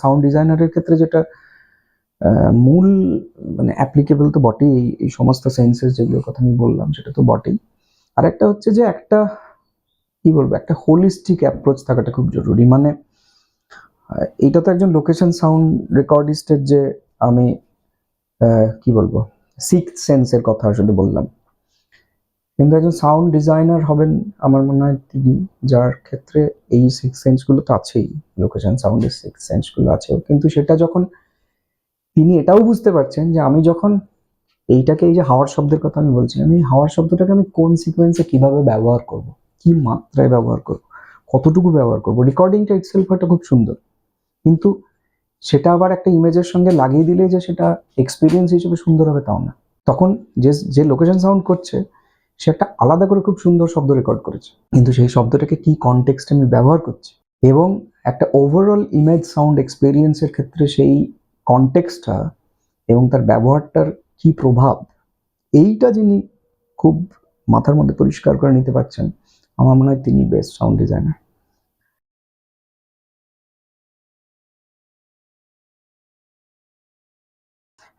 Sound ডিজাইনারের ক্ষেত্রে যেটা মূল মানে অ্যাপ্লিকেবল তো বটেই, এই সমস্ত সেন্সেস যেগুলোর কথা আমি বললাম সেটা তো বটেই। আর একটা হচ্ছে যে একটা কি বলবো, একটা হোলিস্টিক অ্যাপ্রোচ থাকাটা খুব জরুরি। মানে এইটা তো একজন লোকেশন সাউন্ড রেকর্ডিস্টের যে আমি কি বলবো সিক্স সেন্সের কথা আসলে বললাম, কিন্তু একজন সাউন্ড ডিজাইনার হবেন আমার মনে হয় তিনি, যার ক্ষেত্রে এই সিক্স সেন্সগুলো তো আছেই, লোকেশন সাউন্ডের সিক্স সেন্সগুলো আছে, কিন্তু সেটা যখন তিনি এটাও বুঝতে পারছেন যে আমি যখন এইটাকে, এই যে হাওয়ার শব্দের কথা আমি বলছি, আমি হাওয়ার শব্দটাকে আমি কোন সিকোয়েন্সে কিভাবে ব্যবহার করব, কি মাত্রায় ব্যবহার করব, কতটুকু ব্যবহার করব। রেকর্ডিংটা ইটসেলফ হয়তো খুব সুন্দর, কিন্তু সেটা আবার একটা ইমেজের সঙ্গে লাগিয়ে দিলে যে সেটা এক্সপিরিয়েন্স হিসেবে সুন্দর হবে তাও না। তখন যে যে লোকেশন সাউন্ড করছে সে একটা আলাদা করে খুব সুন্দর শব্দ রেকর্ড করেছে, কিন্তু সেই শব্দটাকে কি কনটেক্সটে আমি ব্যবহার করছি এবং একটা ওভারঅল ইমেজ সাউন্ড এক্সপিরিয়েন্সের ক্ষেত্রে সেই কনটেক্সটটা এবং তার ব্যবহারটার কি প্রভাব, এইটা যিনি খুব মাথার মধ্যে পরিষ্কার করে নিতে পারছেন, আমার মনে হয় তিনি বেস্ট সাউন্ড ডিজাইনার।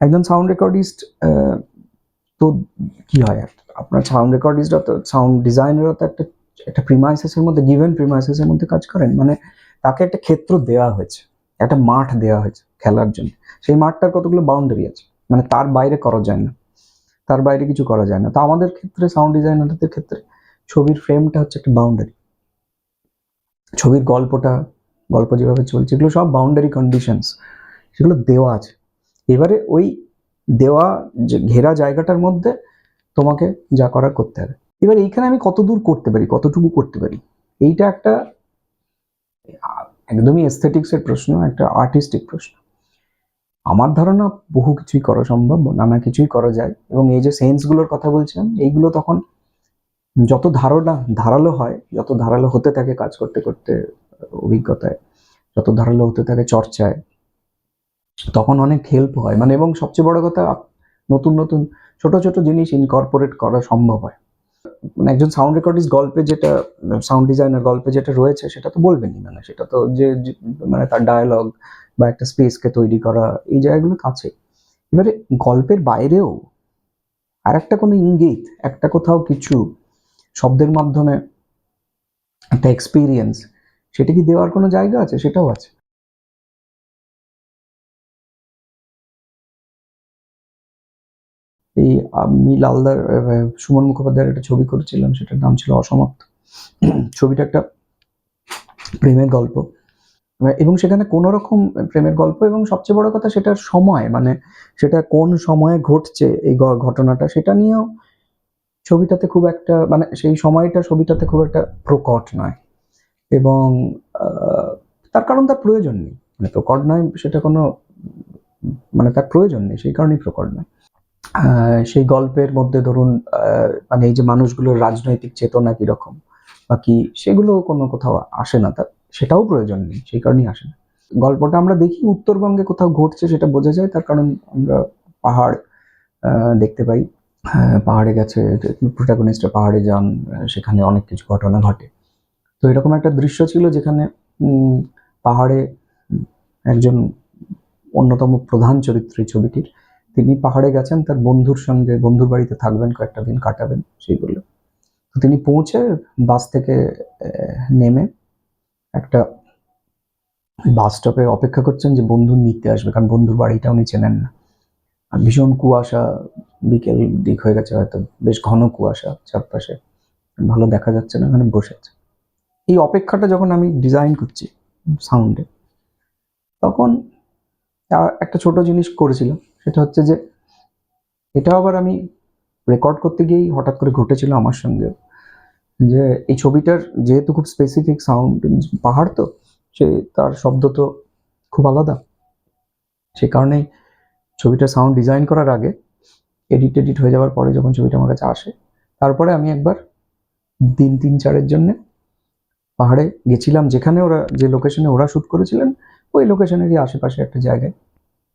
একজন সাউন্ড রেকর্ডিস্ট তো কি হয়, আপনার সাউন্ড রেকর্ডিস্টরা তো, সাউন্ড ডিজাইনাররা তো একটা একটা প্রিমাইসেসের মধ্যে, গিভেন প্রিমাইসেসের মধ্যে কাজ করেন। মানে তাকে একটা ক্ষেত্র দেওয়া হয়েছে, একটা মাঠ দেওয়া হয়েছে খেলার জন্য, সেই মাঠটার কতগুলো বাউন্ডারি আছে, মানে তার বাইরে করা যায় না, তার বাইরে কিছু করা যায় না। তো আমাদের ক্ষেত্রে সাউন্ড ডিজাইনারদের ক্ষেত্রে ছবির ফ্রেমটা হচ্ছে একটা বাউন্ডারি, ছবির গল্প যেভাবে চলছে এগুলো সব বাউন্ডারি কন্ডিশনস, সেগুলো দেওয়া আছে। এবারে ওই দেওয়া যে ঘেরা জায়গাটার মধ্যে তোমাকে যা করার করতে হবে। এবার এইখানে আমি কত দূর করতে পারি, কতটুকু করতে পারি, এইটা একটা একদমই এস্থেটিক্সের প্রশ্ন, একটা আর্টিস্টিক প্রশ্ন। আমার ধারণা বহু কিছুই করা সম্ভব, নানা কিছুই করা যায়, এবং এই যে সেন্সগুলোর কথা বলছিলাম এইগুলো তখন যত ধারালো হয়, যত ধারালো হতে থাকে কাজ করতে করতে অভিজ্ঞতায়, যত ধারালো হতে থাকে চর্চায়, তখন অনেক হেল্প হয়। মানে এবং সবচেয়ে বড় কথা, নতুন নতুন ছোট ছোট জিনিস ইনকর্পোরেট করা সম্ভব হয়। মানে একজন সাউন্ড রেকর্ডিস্ট গল্পে যেটা, সাউন্ড ডিজাইনার গল্পে যেটা রয়েছে সেটা তো বলবেনই, মানে সেটা তো মানে তার ডায়ালগ বা একটা স্পেসকে তৈরি করা, এই জায়গাগুলো তো আছে। এবারে গল্পের বাইরেও আর একটা কোনো ইঙ্গিত, একটা কোথাও কিছু শব্দের মাধ্যমে একটা এক্সপিরিয়েন্স, সেটা কি দেওয়ার কোনো জায়গা আছে, সেটাও আছে। এই আমি লালদার সুমন মুখোপাধ্যায়ের একটা ছবি করেছিলাম, সেটার নাম ছিল অসমাপ্ত। ছবিটা একটা প্রেমের গল্প, এবং সেখানে কোনো রকম প্রেমের গল্প, এবং সবচেয়ে বড় কথা সেটার সময়, মানে সেটা কোন সময়ে ঘটছে এই ঘটনাটা, সেটা নিয়েও ছবিটাতে খুব একটা, মানে সেই সময়টা ছবিটাতে খুব একটা প্রকট নয়। এবং তার কারণ তার প্রয়োজন নেই, মানে প্রকট নয় সেটা কোনো, মানে তার প্রয়োজন নেই সেই কারণেই প্রকট নয়। সেই গল্পের মধ্যে ধরুন মানে এই যে মানুষগুলোর রাজনৈতিক চেতনা কিরকম বা কি, সেগুলো কোনো কোথাও আসে না, তার সেটাও প্রয়োজন নেই সেই কারণেই আসে না। গল্পটা আমরা দেখি উত্তরবঙ্গে কোথাও ঘটছে সেটা বোঝা যায়, তার কারণ আমরা পাহাড় দেখতে পাই, পাহাড়ে গেছে প্রোটাগনিস্টরা, পাহাড়ে যান, সেখানে অনেক কিছু ঘটনা ঘটে। তো এরকম একটা দৃশ্য ছিল যেখানে পাহাড়ে একজন অন্যতম প্রধান চরিত্র এই ছবিটির, তিনি পাহাড়ে গেছেন তার বন্ধুর সঙ্গে, বন্ধুর বাড়িতে থাকবেন, কয়েকটা দিন কাটাবেন সেইগুলো। তো তিনি পৌঁছে বাস থেকে নেমে একটা বাস স্টপে অপেক্ষা করছেন যে বন্ধু নিতে আসবে, কারণ বন্ধুর বাড়িটা উনি চেনেন না। আর ভীষণ কুয়াশা, বিকেল দিক হয়ে গেছে হয়তো, বেশ ঘন কুয়াশা চারপাশে, ভালো দেখা যাচ্ছে না, ওখানে বসেছে। এই অপেক্ষাটা যখন আমি ডিজাইন করছি সাউন্ডে, তখন একটা ছোট জিনিস করেছিলাম, সেটা হচ্ছে যে এটা আবার আমি রেকর্ড করতে গিয়েই হঠাৎ করে ঘটেছিল আমার সঙ্গে, যে এই ছবিটার যেহেতু খুব স্পেসিফিক সাউন্ড, পাহাড় তো, সে তার শব্দ তো খুব আলাদা, সে কারণেই ছবিটার সাউন্ড ডিজাইন করার আগে, এডিট হয়ে যাওয়ার পরে যখন ছবিটা আমার কাছে আসে, তারপরে আমি একবার দিন 3-4-এর জন্য পাহাড়ে গেছিলাম, যেখানে ওরা, যে লোকেশনে ওরা শ্যুট করেছিলেন ওই লোকেশনেরই আশেপাশে একটা জায়গায়,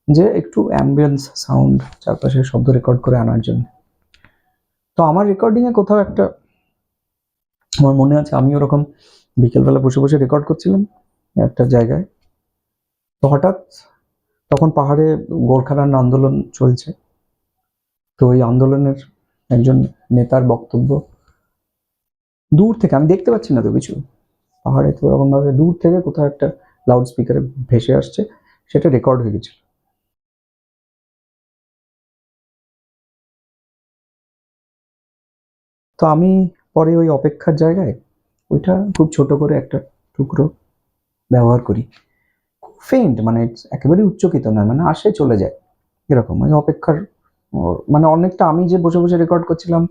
যে একটু অ্যাম্বিয়েন্স সাউন্ড, চারপাশের শব্দ রেকর্ড করে আনার জন্য। তো আমার রেকর্ডিংয়ে কোথাও একটা, আমার মনে আছে আমি ওরকম বিকেলবেলা বসে বসে রেকর্ড করছিলাম একটা জায়গায়, তো হঠাৎ তখন পাহাড়ে গোর্খাল্যান্ড আন্দোলন চলছে, তো ওই আন্দোলনের একজন নেতার বক্তব্য দূর থেকে, আমি দেখতে পাচ্ছি না তো কিছু, পাহাড়ে তো ওরকম ভাবে দূর থেকে কোথাও একটা লাউড স্পিকারে ভেসে আসছে, সেটা রেকর্ড হয়ে গেছিল। তো আমি পরে ওই অপেক্ষার জায়গায় ওইটা খুব ছোট করে একটা টুকরো ব্যবহার করি, ফেন্ট, মানে একেবারে উচ্চকিত নয়, মানে আসে চলে যায় এরকম। ওই অপেক্ষার মানে অনেকটা আমি যে বসে বসে রেকর্ড করছিলাম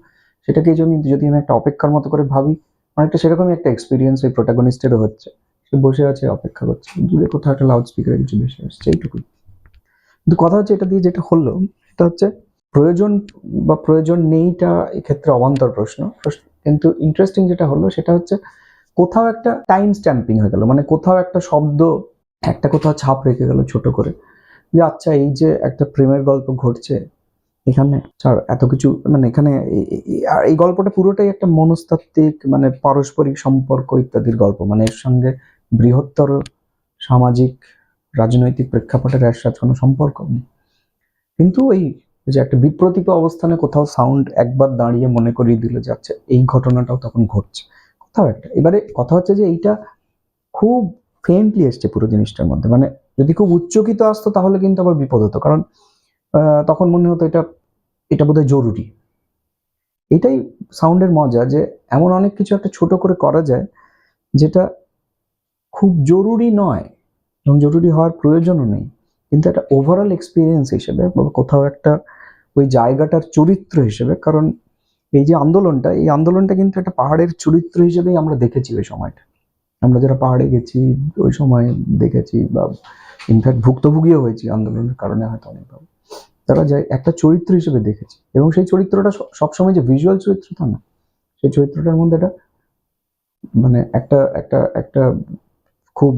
সেটাকে যদি আমি একটা অপেক্ষার মতো করে ভাবি, অনেকটা সেরকমই একটা এক্সপিরিয়েন্স ওই প্রোটাগনিস্টেরও হচ্ছে। সে বসে আছে, অপেক্ষা করছে, দূরে কোথাও একটা লাউড স্পিকারে কিছু ভেসে আসছে, এইটুকুই। কিন্তু কথা হচ্ছে এটা দিয়ে যেটা হলো সেটা হচ্ছে প্রয়োজন বা প্রয়োজন নেইটা এক্ষেত্রে অবান্তর প্রশ্ন, কিন্তু ইন্টারেস্টিং যেটা হলো সেটা হচ্ছে কোথাও একটা টাইম স্ট্যাম্পিং হয়ে গেল, মানে কোথাও একটা শব্দ, একটা কোথাও ছাপ রেখে গেল ছোট করে, যে আচ্ছা এই যে একটা প্রেমের গল্প ঘটছে এখানে, এত কিছু, মানে এখানে এই গল্পটা পুরোটাই একটা মনস্তাত্ত্বিক, মানে পারস্পরিক সম্পর্ক ইত্যাদির গল্প, মানে এর সঙ্গে বৃহত্তর সামাজিক রাজনৈতিক প্রেক্ষাপটের এর সাথে কোনো সম্পর্ক নেই। কিন্তু এই যে একটা বিপ্রতীপ অবস্থানে কোথাও সাউন্ড একবার দাঁড়িয়ে মনে করিয়ে দিল যে আচ্ছা এই ঘটনাটাও তখন ঘটছে কোথাও একটা। এবারে কথা হচ্ছে যে এইটা খুব ফেন্টলি এসছে পুরো জিনিসটার মধ্যে, মানে যদি খুব উচ্চকিত আসতো তাহলে কিন্তু আবার বিপদ হতো, কারণ তখন মনে হতো এটা এটা বোধহয় জরুরি। এটাই সাউন্ডের মজা, যে এমন অনেক কিছু একটা ছোট করে করা যায় যেটা খুব জরুরি নয় এবং জরুরি হওয়ার প্রয়োজনও নেই, কিন্তু একটা ওভারঅল এক্সপিরিয়েন্স হিসেবে বা কোথাও একটা ওই জায়গাটার চরিত্র হিসেবে, কারণ এই যে আন্দোলনটা, এই আন্দোলনটা কিন্তু একটা পাহাড়ের চরিত্র হিসেবেই আমরা দেখেছি ওই সময়টা। আমরা যারা পাহাড়ে গেছি ওই সময় দেখেছি, বা ইনফ্যাক্ট ভুক্তভোগীও হয়েছি আন্দোলনের কারণে হয়তো অনেকভাবে, তারা যায় একটা চরিত্র হিসেবে দেখেছি, এবং সেই চরিত্রটা সবসময় যে ভিজুয়াল চরিত্র তা না, সেই চরিত্রটার মধ্যে একটা মানে একটা একটা একটা খুব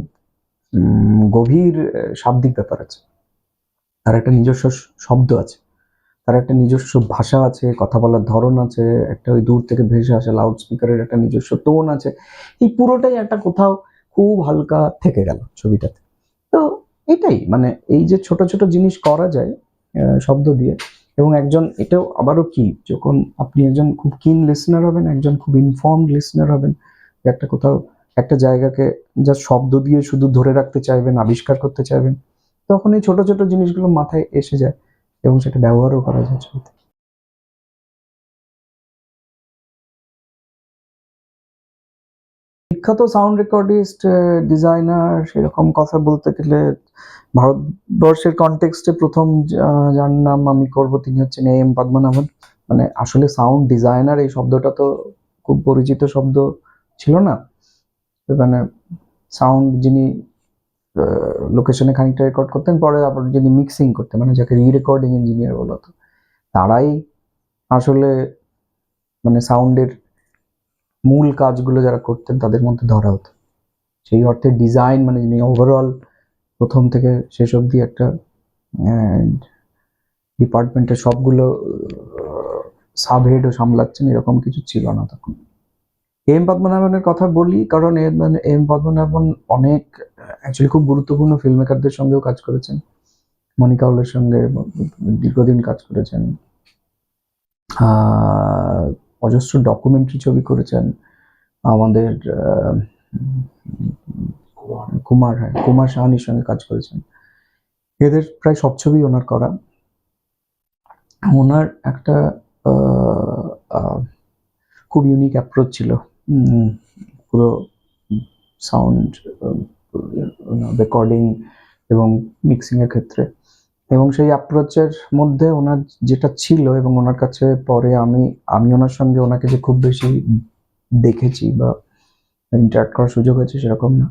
গভীর শাব্দিক ব্যাপার আছে, তার একটা নিজস্ব শব্দ আছে, তার একটা নিজস্ব ভাষা আছে, কথা বলার ধরন আছে, একটা ওই দূর থেকে ভেসে আসা লাউড স্পিকারের একটা নিজস্ব টোন আছে। এই পুরোটাই একটা কোথাও খুব হালকা থেকে গেল ছবিটাতে। তো এটাই মানে এই যে ছোট ছোট জিনিস করা যায় শব্দ দিয়ে, এবং একজন এটাও আবারও কি, যখন আপনি একজন খুব কিন লিসনার হবেন, একজন খুব ইনফর্মড লিসনার হবেন, একটা কোথাও একটা জায়গাকে যা শব্দ দিয়ে শুধু ধরে রাখতে চাইবেন, আবিষ্কার করতে চাইবেন, তখন এই ছোট ছোট জিনিসগুলো মাথায় এসে যায় এবং সেটা ব্যবহারও করা যায় ছবিতে। বিখ্যাত সাউন্ড রেকর্ডিস্ট, ডিজাইনার সেরকম কথা বলতে গেলে ভারতবর্ষের কনটেক্সটে প্রথম যার নাম আমি করব তিনি হচ্ছেন এম পদ্মনাভন। মানে আসলে সাউন্ড ডিজাইনার এই শব্দটা তো খুব পরিচিত শব্দ ছিল না, মানে সাউন্ড যিনি লোকেশনে খানিকটা রেকর্ড করতেন, পরে আবার যিনি মিক্সিং করতেন, মানে যাকে রি রেকর্ডিং ইঞ্জিনিয়ার বলা হতো, তারাই আসলে মানে সাউন্ডের মূল কাজগুলো যারা করতেন তাদের মধ্যে ধরা হতো। সেই অর্থে ডিজাইন মানে যিনি ওভারঅল প্রথম থেকে শেষ অবধি একটা ডিপার্টমেন্টের সবগুলো সাবহেডও সামলাচ্ছেন, এরকম কিছু ছিল না তখন। এম পদ্মনাভনের কথা বলি কারণ এম পদ্মনাভন অনেক অ্যাকচুয়ালি খুব গুরুত্বপূর্ণ ফিল্ম মেকারদের সঙ্গেও কাজ করেছেন, মনিকা কাউলের সঙ্গে দীর্ঘদিন কাজ করেছেন, অজস্র ডকুমেন্টারি ছবি করেছেন, আমাদের কুমার শাহানির সঙ্গে কাজ করেছেন, এদের প্রায় সব ছবি ওনার করা। ওনার একটা খুব ইউনিক অ্যাপ্রোচ ছিল পুরো সাউন্ড রেকর্ডিং এবং মিক্সিংয়ের ক্ষেত্রে, এবং সেই অ্যাপ্রোচের মধ্যে ওনার যেটা ছিল, এবং ওনার কাছে পরে আমি ওনার সঙ্গে ওনাকে যে খুব বেশি দেখেছি বা ইন্টারাক্ট করার সুযোগ হয়েছে সেরকম না,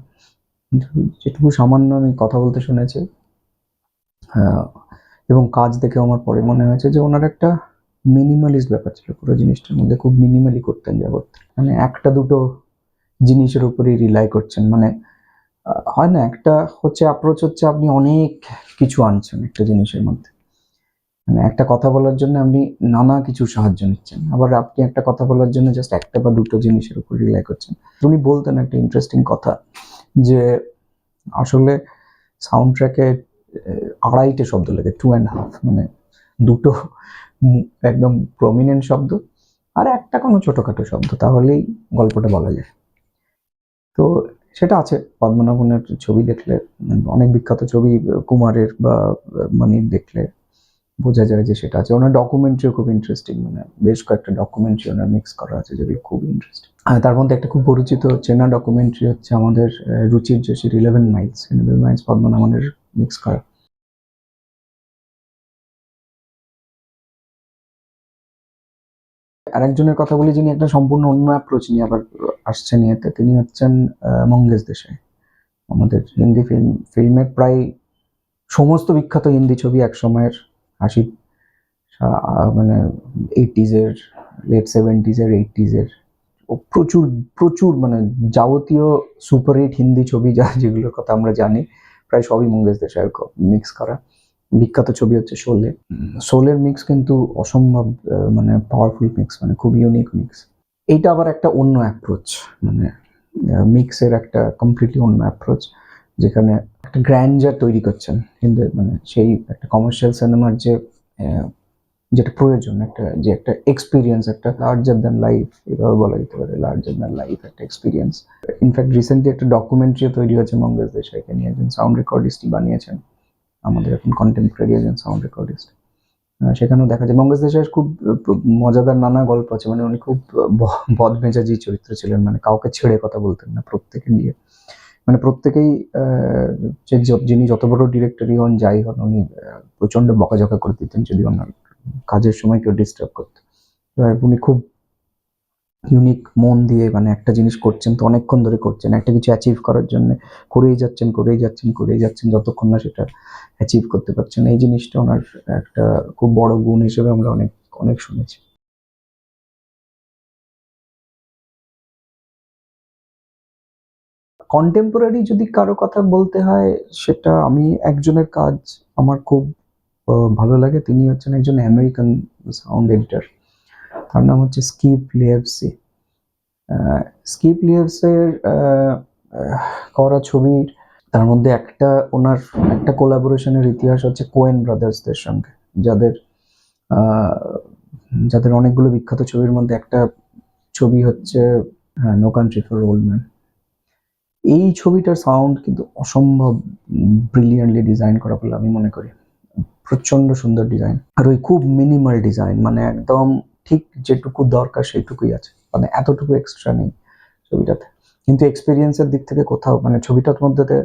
কিন্তু যেটুকু সামান্য আমি কথা বলতে শুনেছি এবং কাজ দেখে আমার পরে মনে হয়েছে যে ওনার একটা মিনিমালিস্ট ব্যাপার ছিল পুরো জিনিসটার মধ্যে, খুব মিনিমালি করতেন যা করতেন, মানে একটা দুটো জিনিসের উপরেই রিলাই করছেন, মানে হয় না একটা হচ্ছে অ্যাপ্রোচ হচ্ছে আপনি অনেক কিছু আনছেন একটা জিনিসের মধ্যে, মানে একটা কথা বলার জন্য আপনি নানা কিছু সাহায্য নিচ্ছেন, আবার আপনি একটা কথা বলার জন্য জাস্ট একটা বা দুটো জিনিসের উপর রিলাই করছেন। উনি বলতেন একটা ইন্টারেস্টিং কথা, যে আসলে সাউন্ড ট্র্যাকে 2.5 শব্দ লাগে, 2.5, মানে দুটো একদম প্রমিনেন্ট শব্দ আর একটা কোনো ছোটখাটো শব্দ, তাহলেই গল্পটা বলা যায়। তো সেটা আছে পদ্মনাভনের ছবি দেখলে, অনেক বিখ্যাত ছবি কুমারের বা মানির দেখলে বোঝা যায় যে সেটা আছে। ওনার ডকুমেন্টারিও খুব ইন্টারেস্টিং, মানে বেশ কয়েকটা ডকুমেন্টারি ওনার মিক্স করা আছে যেগুলো খুব ইন্টারেস্টিং। আর তার মধ্যে একটা খুব পরিচিত চেনা ডকুমেন্টারি হচ্ছে আমাদের রুচির জোশীর 11 মাইলস, 11 মাইলস পদ্মনাভনের মিক্স করা। আরেকজনের কথা বলি যিনি একটা সম্পূর্ণ অন্য অ্যাপ্রোচ নিয়ে আবার আসছেন ইয়েতে, তিনি হচ্ছেন মঙ্গেশ দেশাই। আমাদের হিন্দি ফিল্মের প্রায় সমস্ত বিখ্যাত হিন্দি ছবি এক সময়ের 80, মানে 80s-এর, লেট 70s-এর, 80s-এর প্রচুর প্রচুর মানে যাবতীয় সুপারহিট হিন্দি ছবি যেগুলোর কথা আমরা জানি প্রায় সবই মঙ্গেশ দেশাইয়ের মিক্স করা। বিখ্যাত ছবি হচ্ছে শোলে। শোলের মিক্স কিন্তু অসম্ভব মানে পাওয়ারফুল মিক্স, মানে খুব ইউনিক মিক্স। এইটা আবার একটা অন্য অ্যাপ্রোচ, মানে মিক্সের একটা কমপ্লিটলি অন্য অ্যাপ্রোচ, যেখানে একটা গ্র্যান্ডার তৈরি করছেন হিন্দি, মানে সেই একটা কমার্শিয়াল সিনেমার যে যেটা প্রয়োজন, একটা এক্সপিরিয়েন্স, একটা লার্জার দ্যান লাইফ, এভাবে বলা যেতে পারে, লার্জার দ্যান লাইফ একটা এক্সপিরিয়েন্স। ইনফ্যাক্ট রিসেন্টলি একটা ডকুমেন্টারিও তৈরি হয়েছে মঙ্গেশ দেশাইকে নিয়ে, একজন সাউন্ড রেকর্ডিস্টই বানিয়েছেন, আমাদের এখন কন্টেম্পোরারি একজন সাউন্ড রেকর্ডিস্ট। সেখানেও দেখা যায় মঙ্গেশ দেশাইয়ের খুব মজাদার নানা গল্প আছে, মানে উনি খুব বদমেজাজি চরিত্র ছিলেন, মানে কাউকে ছেড়ে কথা বলতেন না, প্রত্যেকে নিয়ে, মানে প্রত্যেকেই যিনি যত বড় ডিরেক্টরই হন যাই হন, উনি প্রচন্ড বকাঝকা করে দিতেন যদি ওনার কাজের সময় কেউ ডিস্টার্ব করতো। উনি খুব ইউনিক মন দিয়ে, মানে একটা জিনিস করছেন তো অনেকক্ষণ ধরে করছেন, একটা কিছু অ্যাচিভ করার জন্য করেই যাচ্ছেন যতক্ষণ না সেটা অ্যাচিভ করতে পারছেন। এই জিনিসটা ওনার একটা খুব বড় গুণ হিসেবে আমরা অনেক অনেক শুনেছি। কন্টেম্পোরারি যদি কারো কথা বলতে হয়, সেটা আমি একজনের কাজ আমার খুব ভালো লাগে। তিনি হচ্ছেন একজন আমেরিকান সাউন্ড এডিটর, তার নাম হচ্ছে স্কিপ লিয়েভসি। স্কিপ লিয়েভসের করা ছবির, তার মধ্যে ওনার একটা কোলাবোরেশনের ইতিহাস হচ্ছে কোয়েন ব্রাদার্সদের সঙ্গে, যাদের আহ, যাদের অনেকগুলো বিখ্যাত ছবির মধ্যে একটা ছবি হচ্ছে no country for old man. এই ছবিটার সাউন্ড কিন্তু অসম্ভব ব্রিলিয়ান্টলি ডিজাইন করা বলে আমি মনে করি, প্রচন্ড সুন্দর ডিজাইন, আর ওই খুব মিনিমাল ডিজাইন, মানে একদম ঠিক যেটুকু দরকার সেইটুকুই আছে, মানে এতটুকু এক্সট্রা নেই ছবিটাতে। কিন্তু এক্সপিরিয়েন্সের দিক থেকে কোথাও, মানে ছবিটার মধ্যে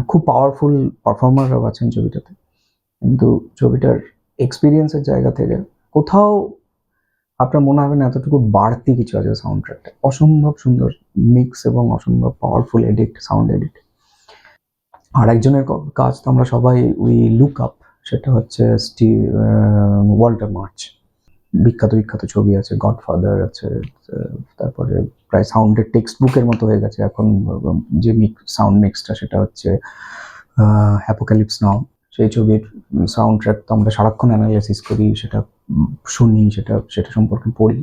খুব পাওয়ারফুল পারফর্মাররাও আছেন ছবিটাতে, কিন্তু ছবিটার এক্সপিরিয়েন্সের জায়গা থেকে কোথাও আপনার মনে হবে না এতটুকু বাড়তি কিছু আছে সাউন্ড ট্র্যাকটা। অসম্ভব সুন্দর মিক্স এবং অসম্ভব পাওয়ারফুল এডিট, সাউন্ড এডিট। আর একজনের কাজ তো আমরা সবাই উই লুক আপ, সেটা হচ্ছে ওয়াল্টার মার্চ। বিখ্যাত বিখ্যাত ছবি আছে, গডফাদার আছে, তারপরে প্রায় সাউন্ডের টেক্সট বুকের মতো হয়ে গেছে এখন যে সাউন্ড মিক্সটা, সেটা হচ্ছে অ্যাপোক্যালিপস নাও। সেই ছবির সাউন্ড ট্র্যাক তো আমরা সারাক্ষণ অ্যানালাইসিস করি, সেটা শুনি, সেটা সেটা সম্পর্কে পড়ি।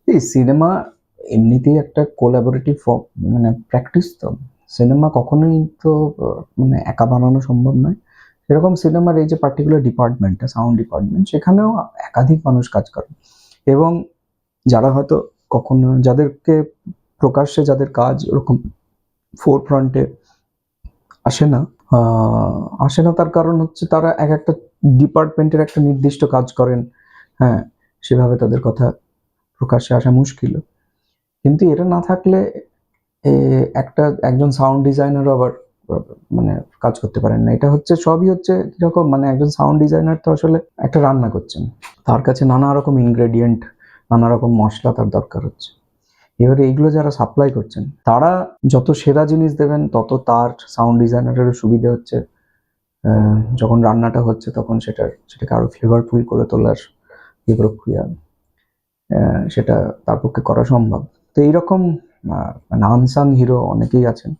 এই সিনেমা এমনিতেই একটা কোলাবোরেটিভ মানে প্র্যাকটিস, তো সিনেমা কখনোই তো মানে একা বানানো সম্ভব নয়। সেরকম সিনেমার এই যে পার্টিকুলার ডিপার্টমেন্টটা, সাউন্ড ডিপার্টমেন্ট, সেখানেও একাধিক মানুষ কাজ করে, এবং যারা হয়তো কখনো, যাদেরকে প্রকাশ্যে যাদের কাজ ওরকম ফোর ফ্রন্টে আসে না, আসে না, তার কারণ হচ্ছে তারা এক একটা ডিপার্টমেন্টের একটা নির্দিষ্ট কাজ করেন। হ্যাঁ, সেভাবে তাদের কথা প্রকাশ্যে আসা মুশকিল। কিন্তু এটা না থাকলে একজন সাউন্ড ডিজাইনারও আবার মানে কাজ করতে পারেন না। এটা হচ্ছে সবই হচ্ছে কিরকম, মানে একজন সাউন্ড ডিজাইনার তো আসলে একটা রান্না করছেন, তার কাছে নানা রকম ইনগ্রেডিয়েন্ট, নানা রকম মশলা তার দরকার হচ্ছে। এবারে এইগুলো যারা সাপ্লাই করছেন, তারা যত সেরা জিনিস দেবেন তত তার সাউন্ড ডিজাইনারেরও সুবিধে হচ্ছে। যখন রান্নাটা হচ্ছে তখন সেটাকে আরো ফ্লেভারফুল করে তোলার যে প্রক্রিয়া, সেটা তার পক্ষে করা সম্ভব। তো এইরকম মানে আনসাং হিরো অনেকেই আছেন।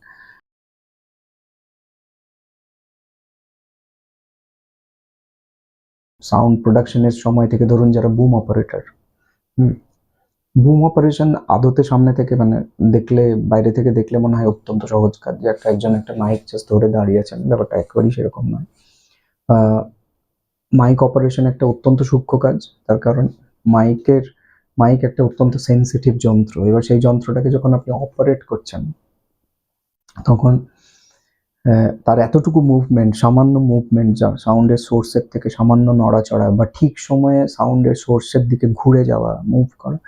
সাউন্ড প্রোডাকশনের সময় থেকে ধরুন যারা বুম অপারেটর, বুম অপারেশন আদতে সামনে থেকে মানে দেখলে, বাইরে থেকে দেখলে মনে হয় অত্যন্ত সহজ কাজ, যে একজন একটা মাইক জাস্ট ধরে দাঁড়িয়ে আছেন, ব্যাপারটা একেবারেই সেরকম নয়। মাইক অপারেশন একটা অত্যন্ত সূক্ষ্ম কাজ, তার কারণ মাইক একটা অত্যন্ত সেন্সিটিভ যন্ত্র। এবার সেই যন্ত্রটাকে যখন আপনি অপারেট করছেন, তখন তার এতটুকু মুভমেন্ট, সামান্য মুভমেন্ট, যা সাউন্ডের সোর্সের থেকে সামান্য নড়াচড়া বা ঠিক সময়ে সাউন্ডের সোর্সের দিকে ঘুরে যাওয়া, মুভ করা,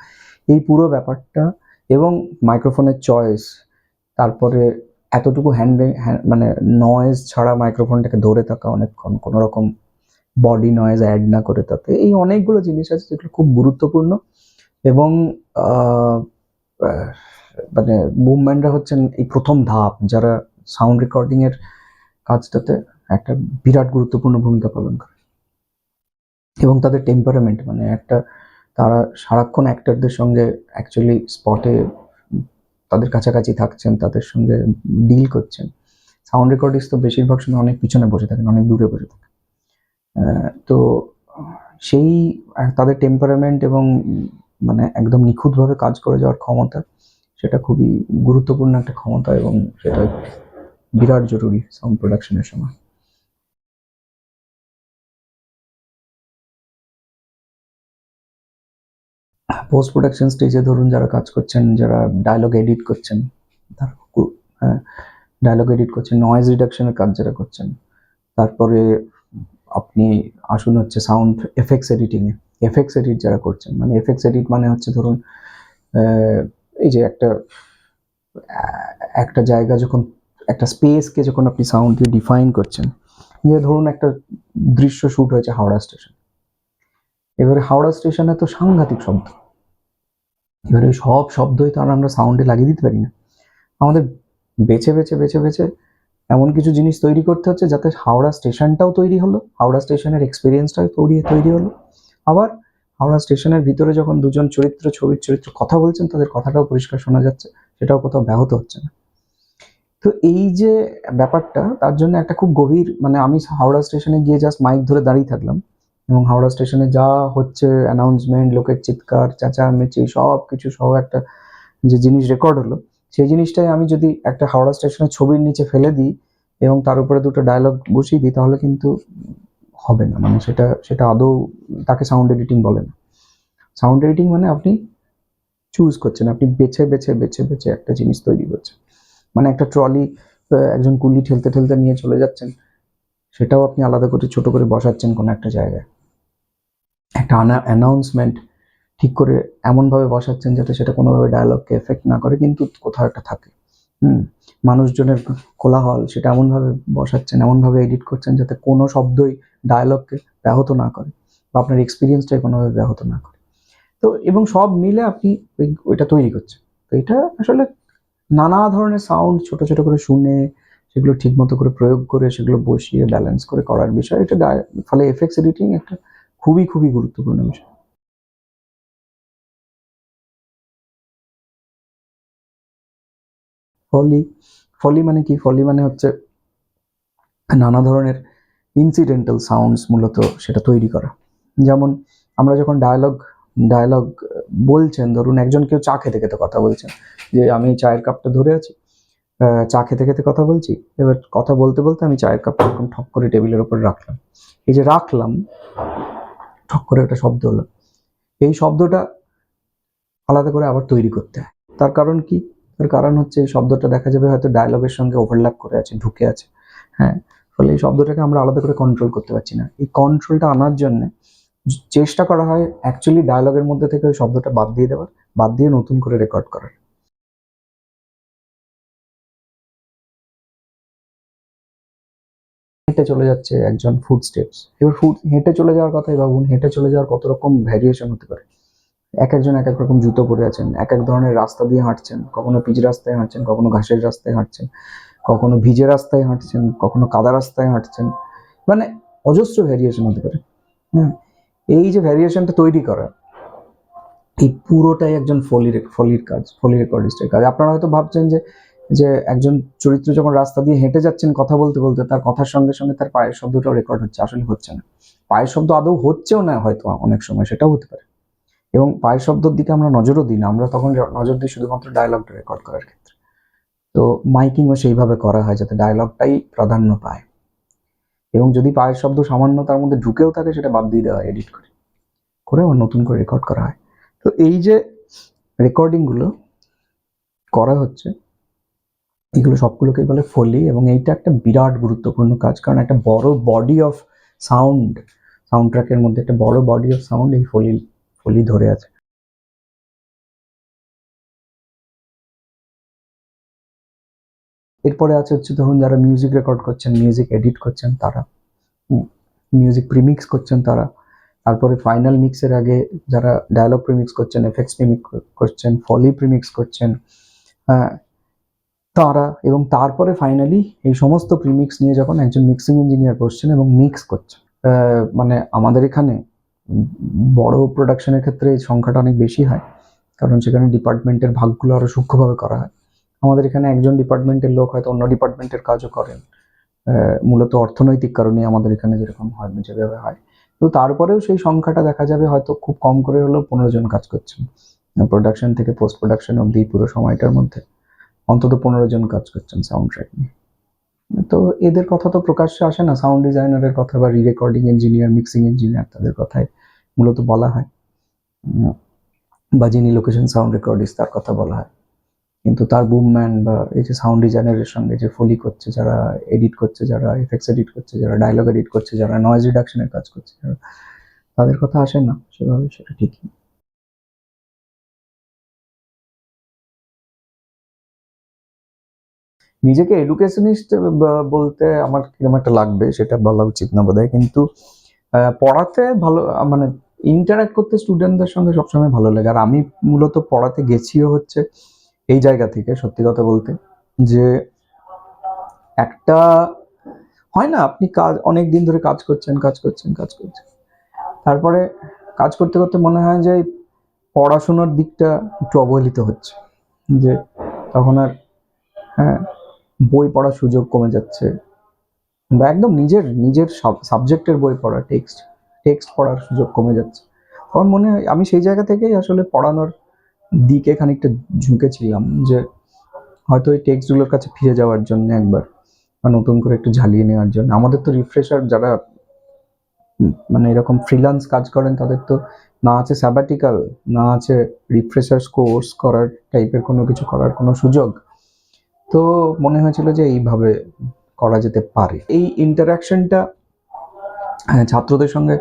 এই পুরো ব্যাপারটা, এবং মাইক্রোফোনের চয়েস, তারপরে এতটুকু মানে নয়েজ ছাড়া মাইক্রোফোনটাকে ধরে থাকা অনেকক্ষণ, কোনো রকম বডি নয়েজ অ্যাড না করে, তাতে এই অনেকগুলো জিনিস আছে যেগুলো খুব গুরুত্বপূর্ণ। এবং মানে মুভমেন্টরা হচ্ছেন এই প্রথম ধাপ, যারা সাউন্ড রেকর্ডিং এর কাজটাতে একটা বিরাট গুরুত্বপূর্ণ ভূমিকা পালন করে। এবং তাদের টেম্পারামেন্ট, মানে তারা সারাক্ষণ অ্যাক্টরদের সঙ্গে অ্যাকচুয়ালি স্পটে তাদের কাছাকাছি থাকছেন, তাদের সঙ্গে ডিল করছেন। সাউন্ড রেকর্ডিস্ট তো বেশিরভাগ সময় অনেক পিছনে বসে থাকেন, অনেক দূরে বসে থাকেন। তো সেই তাদের টেম্পারামেন্ট এবং মানে একদম নিখুঁতভাবে কাজ করে যাওয়ার ক্ষমতা, সেটা খুবই গুরুত্বপূর্ণ একটা ক্ষমতা, এবং সেটা বিরাট জরুরি সাউন্ড প্রোডাকশনের সময়। পোস্ট প্রোডাকশন স্টেজে ধরুন যারা কাজ করছেন, যারা ডায়লগ এডিট করছেন, ডায়লগ এডিট করছেন, নয়েজ রিডাকশনের কাজ যারা করছেন, তারপরে আপনি আসুন হচ্ছে সাউন্ড এফেক্টস এডিটিংয়ে, এফেক্টস এডিট যারা করছেন, মানে এফেক্টস এডিট মানে হচ্ছে ধরুন এই যে একটা জায়গা যখন, একটা স্পেসকে যখন আপনি সাউন্ড দিয়ে ডিফাইন করছেন, যে ধরুন একটা দৃশ্য শ্যুট হয়েছে হাওড়া স্টেশন, এবারে হাওড়া স্টেশনে তো সাংঘাতিক শব্দ, এবারে সব শব্দই তো আর আমরা সাউন্ডে লাগিয়ে দিতে পারি না, আমাদের বেছে বেছে বেছে বেছে এমন কিছু জিনিস তৈরি করতে হচ্ছে যাতে হাওড়া স্টেশনটাও তৈরি হলো, হাওড়া স্টেশনের এক্সপিরিয়েন্সটাও তৈরি হলো, আবার হাওড়া স্টেশনের ভিতরে যখন দুজন ছবির চরিত্র কথা বলছেন, তাদের কথাটাও পরিষ্কার শোনা যাচ্ছে, সেটাও কোথাও ব্যাহত হচ্ছে না। তো এই যে ব্যাপারটা, তার জন্য একটা খুব গভীর, মানে আমি হাওড়া স্টেশনে গিয়ে জাস্ট মাইক ধরে দাঁড়িয়ে থাকলাম, এবং হাওড়া স্টেশনে যা হচ্ছে অ্যানাউন্সমেন্ট, লোকের চিৎকার চেঁচামেচি সব কিছু সহ একটা যে জিনিস রেকর্ড হলো, সেই জিনিসটাই আমি যদি একটা হাওড়া স্টেশনের ছবির নিচে ফেলে দিই এবং তার উপরে দুটো ডায়লগ বসিয়ে দিই, তাহলে কিন্তু হবে না, মানে সেটা আদৌ তাকে সাউন্ড এডিটিং বলে না। সাউন্ড এডিটিং মানে আপনি চুজ করছেন, আপনি বেছে বেছে বেছে বেছে একটা জিনিস তৈরি করছেন, মানে একটা ট্রলি একজন কুলি ঠেলতে ঠেলতে নিয়ে চলে যাচ্ছেন, সেটাও আপনি আলাদা করে ছোট করে বসাচ্ছেন কোনো একটা জায়গায়, একটা অ্যানাউন্সমেন্ট ঠিক করে এমনভাবে বসাচ্ছেন যাতে সেটা কোনোভাবে ডায়ালগকে এফেক্ট না করে, কিন্তু কোথাও একটা থাকে। মানুষজনের কোলাহল, সেটা এমনভাবে বসাচ্ছেন, এমনভাবে এডিট করছেন যাতে কোনো শব্দই ডায়ালগকে ব্যাহত না করে বা আপনার এক্সপিরিয়েন্সটাই কোনোভাবে ব্যাহত না করে। তো এবং সব মিলে আপনি ওইটা তৈরি করছেন। তো এটা আসলে নানা ধরনের সাউন্ড ছোট ছোট করে শুনে, সেগুলো ঠিক মতো করে প্রয়োগ করে, সেগুলো বসিয়ে ব্যালেন্স করে করার বিষয় এটা। ফলে এফেক্টস এডিটিং একটা খুবই খুবই গুরুত্বপূর্ণ বিষয়। ফলি ফলি মানে কি? ফলি মানে হচ্ছে নানা ধরনের ইনসিডেন্টাল সাউন্ডস মূলত সেটা তৈরি করা। যেমন আমরা যখন ডায়ালগ বলছেন, ধরুন একজন কেউ চা খেতে খেতে কথা বলছেন, যে আমি চায়ের কাপটা ধরে আছি, চা খেতে খেতে কথা বলছি, এবার কথা বলতে বলতে আমি চায়ের কাপটা এরকম ঠক করে টেবিলের উপর রাখলাম, এই যে রাখলাম, ঠক করে একটা শব্দ হলো, এই শব্দটা আলাদা করে আবার তৈরি করতে হয়। তার কারণ কি? তার কারণ হচ্ছে এই শব্দটা দেখা যাবে হয়তো ডায়লগের সঙ্গে ওভারল্যাপ করে আছে, ঢুকে আছে, হ্যাঁ, ফলে এই শব্দটাকে আমরা আলাদা করে কন্ট্রোল করতে পারছি না। এই কন্ট্রোলটা আনার জন্য চেষ্টা করা হয় অ্যাকচুয়ালি ডায়লগের মধ্যে থেকে ওই শব্দটা বাদ দিয়ে দেওয়ার, বাদ দিয়ে নতুন করে রেকর্ড করার। হেঁটে চলে যাচ্ছে একজন, ফুটস্টেপস, এবার হেঁটে চলে যাওয়ার কথাই ভাবুন, হেঁটে চলে যাওয়ার কত রকম ভ্যারিয়েশন হতে পারে। একজন এক এক রকম জুতো পরে আছেন, এক এক ধরনের রাস্তা দিয়ে হাঁটছেন, কখনো পিচ রাস্তায় হাঁটছেন, কখনো ঘাসের রাস্তায় হাঁটছেন, কখনো ভিজে রাস্তায় হাঁটছেন, কখনো কাদা রাস্তায় হাঁটছেন, মানে অজস্র ভ্যারিয়েশন হতে পারে। হ্যাঁ, এই যে ভ্যারিয়েশনটা তৈরি করা, এই পুরোটাই একজন ফলির কাজ, ফলি রেকর্ডিস্টের কাজ। আপনারা হয়তো ভাবছেন যে যে একজন চরিত্র যখন রাস্তা দিয়ে হেঁটে যাচ্ছেন কথা বলতে বলতে, তার কথার সঙ্গে সঙ্গে তার পায়ের শব্দটাও রেকর্ড হচ্ছে, আসলে হচ্ছে না। পায়ের শব্দ আদৌ হচ্ছেও না হয়তো, অনেক সময় সেটাও হতে পারে, এবং পায়ের শব্দের দিকে আমরা নজরও দিই না, আমরা তখন নজর দিই শুধুমাত্র ডায়লগটা রেকর্ড করার ক্ষেত্রে। তো মাইকিংও সেইভাবে করা হয় যাতে ডায়লগটাই প্রাধান্য পায়, এবং যদি পায়ের শব্দ সামান্য তার মধ্যে ঢুকেও থাকে সেটা বাদ দিয়ে দেওয়া হয়, এডিট করে করে আবার নতুন করে রেকর্ড করা হয়। তো এই যে রেকর্ডিংগুলো করা হচ্ছে, এগুলো সবগুলোকেই বলে ফলি, এবং এইটা একটা বিরাট গুরুত্বপূর্ণ কাজ, কারণ একটা বড় বডি অফ সাউন্ড ট্র্যাকের মধ্যে একটা বড় বডি অফ সাউন্ড এই ফলি ধরে আছে। এরপরে আছে হচ্ছে ধরুন যারা মিউজিক রেকর্ড করছেন, মিউজিক এডিট করছেন তারা, মিউজিক প্রিমিক্স করছেন তারা, তারপরে ফাইনাল মিক্সের আগে যারা ডায়লগ প্রিমিক্স করছেন, এফেক্টস প্রিমিক্স করছেন, ফলি প্রিমিক্স করছেন, হ্যাঁ তারা, এবং তারপরে ফাইনালি এই সমস্ত প্রিমিক্স নিয়ে যখন একজন মিক্সিং ইঞ্জিনিয়ার বসছেন এবং মিক্স করছেন, মানে আমাদের এখানে বড় প্রোডাকশনের ক্ষেত্রে এই সংখ্যাটা অনেক বেশি হয়, কারণ সেখানে ডিপার্টমেন্টের ভাগগুলো আরো সূক্ষ্মভাবে করা হয়। আমাদের এখানে একজন ডিপার্টমেন্টের লোক হয়তো অন্য ডিপার্টমেন্টের কাজও করেন, মূলত অর্থনৈতিক কারণে আমাদের এখানে যেরকম হয়, যেভাবে হয়। তো তারপরেও সেই সংখ্যাটা দেখা যাবে হয়তো খুব কম করে হলেও 15 জন কাজ করছেন প্রোডাকশন থেকে পোস্ট প্রোডাকশন অব্দি, পুরো সময়টার মধ্যে অন্তত 15 জন কাজ করছেন সাউন্ড ট্র্যাক নিয়ে। তো এদের কথা তো প্রকাশ্যে আসে না, সাউন্ড ডিজাইনারের কথা বা রি রেকর্ডিং ইঞ্জিনিয়ার, মিক্সিং ইঞ্জিনিয়ার, তাদের কথাই মূলত বলা হয়, বা যিনি লোকেশন সাউন্ড রেকর্ডিস্ট তার কথা বলা হয়। কিন্তু তার বুমম্যান বা এই যে সাউন্ড ডিজাইনারের সঙ্গে যে ফলি করছে, যারা এডিট করছে, যারা এফেক্টস এডিট করছে, যারা ডায়লগ এডিট করছে, যারা নয়েজ রিডাকশনের কাজ করছে, তাদের কথা আসে না সেভাবে, সেটা ঠিকই। নিজেকে এডুকেশনিস্ট বলতে আমার কিরকম একটা লাগবে সেটা বলা উচিত না বোধহয়, কিন্তু পড়াতে ভালো, মানে ইন্টারাক্ট করতে স্টুডেন্টদের সঙ্গে সবসময় ভালো লাগে। আর আমি মূলত পড়াতে গেছিও হচ্ছে এই জায়গা থেকে, সত্যি কথা বলতে, যে একটা হয় না, আপনি কাজ অনেক দিন ধরে কাজ করছেন, তারপরে কাজ করতে করতে মনে হয় যে পড়াশোনার দিকটা একটু অবহেলিত হচ্ছে, যে তখন আর, হ্যাঁ, বই পড়ার সুযোগ কমে যাচ্ছে, বা একদম নিজের নিজের সাবজেক্টের বই পড়া, টেক্সট পড়ার সুযোগ কমে যাচ্ছে। আমার মনে হয় আমি সেই জায়গা থেকেই আসলে পড়ানোর দিকে খানিকটা ঝুঁকেছিলাম, যে হয়তো ওই টেক্সটগুলোর কাছে ফিরে যাওয়ার জন্য একবার, বা নতুন করে একটু ঝালিয়ে নেওয়ার জন্য। আমাদের তো রিফ্রেশার যারা মানে এরকম ফ্রিল্যান্স কাজ করেন, তাদের তো না আছে স্যাবাটিক্যাল, না আছে রিফ্রেশার্স কোর্স করার টাইপের কোনো কিছু করার কোনো সুযোগ। তো মনে হয়েছিল যে এইভাবে করা যেতে পারে। এই ইন্টারাকশনটা ছাত্রদের সঙ্গে,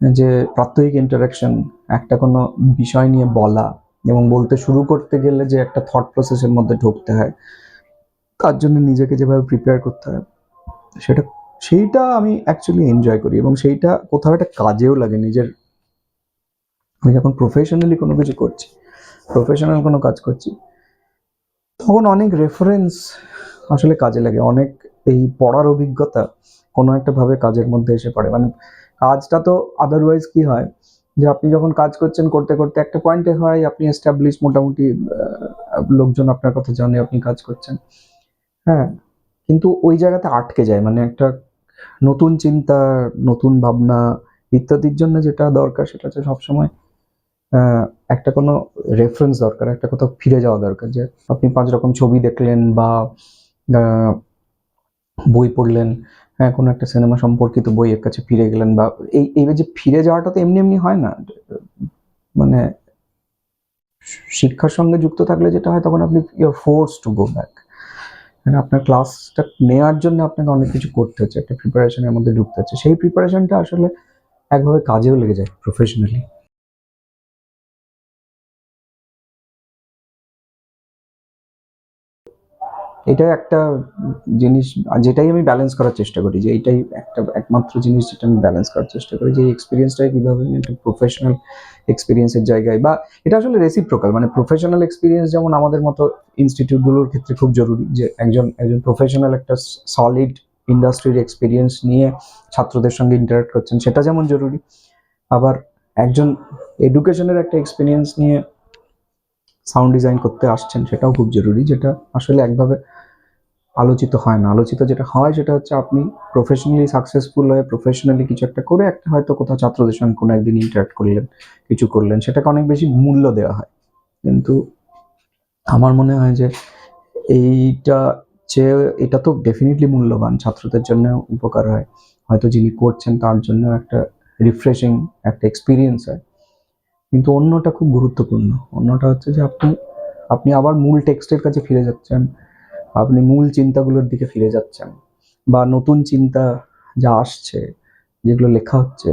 যে প্রাত্যহিক ইন্টারাকশন, একটা কোনো বিষয় নিয়ে বলা এবং বলতে শুরু করতে গেলে যে একটা থট প্রসেসের মধ্যে ঢুকতে হয়, তার জন্য নিজেকে যেভাবে প্রিপেয়ার করতে হয়, সেইটা আমি অ্যাকচুয়ালি এনজয় করি, এবং সেইটা কোথাও একটা কাজেও লাগে নিজের। আমি যখন প্রফেশনালি কোনো কিছু করছি, প্রফেশনাল কোনো কাজ করছি, তখন অনেক রেফারেন্স আসলে কাজে লাগে, অনেক এই পড়ার অভিজ্ঞতা কোনো একটা ভাবে কাজের মধ্যে এসে পড়ে। মানে কাজটা তো আদারওয়াইজ কি হয়, যে আপনি যখন কাজ করছেন, করতে করতে একটা পয়েন্টে হয় আপনি এস্টাবলিশ, মোটামুটি লোকজন আপনার কথা জানে আপনি কাজ করছেন, হ্যাঁ, কিন্তু ওই জায়গাতে আটকে যায়। মানে একটা নতুন চিন্তা, নতুন ভাবনা ইত্যাদির জন্য যেটা দরকার সেটা হচ্ছে সবসময় একটা কোনো রেফারেন্স দরকার, একটা কোথাও ফিরে যাওয়া দরকার, যে আপনি 5 রকম ছবি দেখলেন বা বই পড়লেন, হ্যাঁ, কোনো একটা সিনেমা সম্পর্কিত বইয়ের কাছে ফিরে গেলেন, বা এই যে ফিরে যাওয়াটা তো এমনি এমনি হয় না। মানে শিক্ষার সঙ্গে যুক্ত থাকলে যেটা হয়, তখন আপনি you are force to go back, মানে আপনার ক্লাসটা নেওয়ার জন্য আপনাকে অনেক কিছু করতে হচ্ছে, একটা প্রিপারেশনের মধ্যে ঢুকতে হচ্ছে। সেই প্রিপারেশনটা আসলে একভাবে কাজেও লেগে যায় প্রফেশনালি। এটাই একটা জিনিস যেটাই আমি ব্যালেন্স করার চেষ্টা করি, যে এইটাই একটা একমাত্র জিনিস যেটা আমি ব্যালেন্স করার চেষ্টা করি, যে এই এক্সপিরিয়েন্সটাকে কীভাবে আমি একটা প্রফেশনাল এক্সপিরিয়েন্সের জায়গায়, বা এটা আসলে রেসিপ্রোকাল, মানে প্রফেশনাল এক্সপিরিয়েন্স যেমন আমাদের মতো ইনস্টিটিউটগুলোর ক্ষেত্রে খুব জরুরি, যে একজন প্রফেশনাল একটা সলিড ইন্ডাস্ট্রির এক্সপিরিয়েন্স নিয়ে ছাত্রদের সঙ্গে ইন্টারাক্ট করছেন, সেটা যেমন জরুরি, আবার একজন এডুকেশনের একটা এক্সপিরিয়েন্স নিয়ে সাউন্ড ডিজাইন করতে আসছেন, সেটাও খুব জরুরি, যেটা আসলে একভাবে আলোচিত হয় না। আলোচিত যেটা হয় সেটা হচ্ছে আপনি প্রফেশনালি সাকসেসফুল হয়ে প্রফেশনালি কিছু একটা করে একটা হয়তো কোথাও ছাত্রদের সঙ্গে কোনো একদিন ইন্টারাক্ট করলেন, কিছু করলেন, সেটাকে অনেক বেশি মূল্য দেওয়া হয়। কিন্তু আমার মনে হয় যে এইটা চেয়ে এটা তো ডেফিনেটলি মূল্যবান, ছাত্রদের জন্য উপকার হয়, হয়তো যিনি করছেন তার জন্য একটা রিফ্রেশিং একটা এক্সপিরিয়েন্স হয়। কিন্তু অন্যটা খুব গুরুত্বপূর্ণ। অন্যটা হচ্ছে যে আপনি আপনি আবার মূল টেক্সটের কাছে ফিরে যাচ্ছেন, আপনি মূল চিন্তাগুলোর দিকে ফিরে যাচ্ছেন, বা নতুন চিন্তা যা আসছে, যেগুলো লেখা হচ্ছে,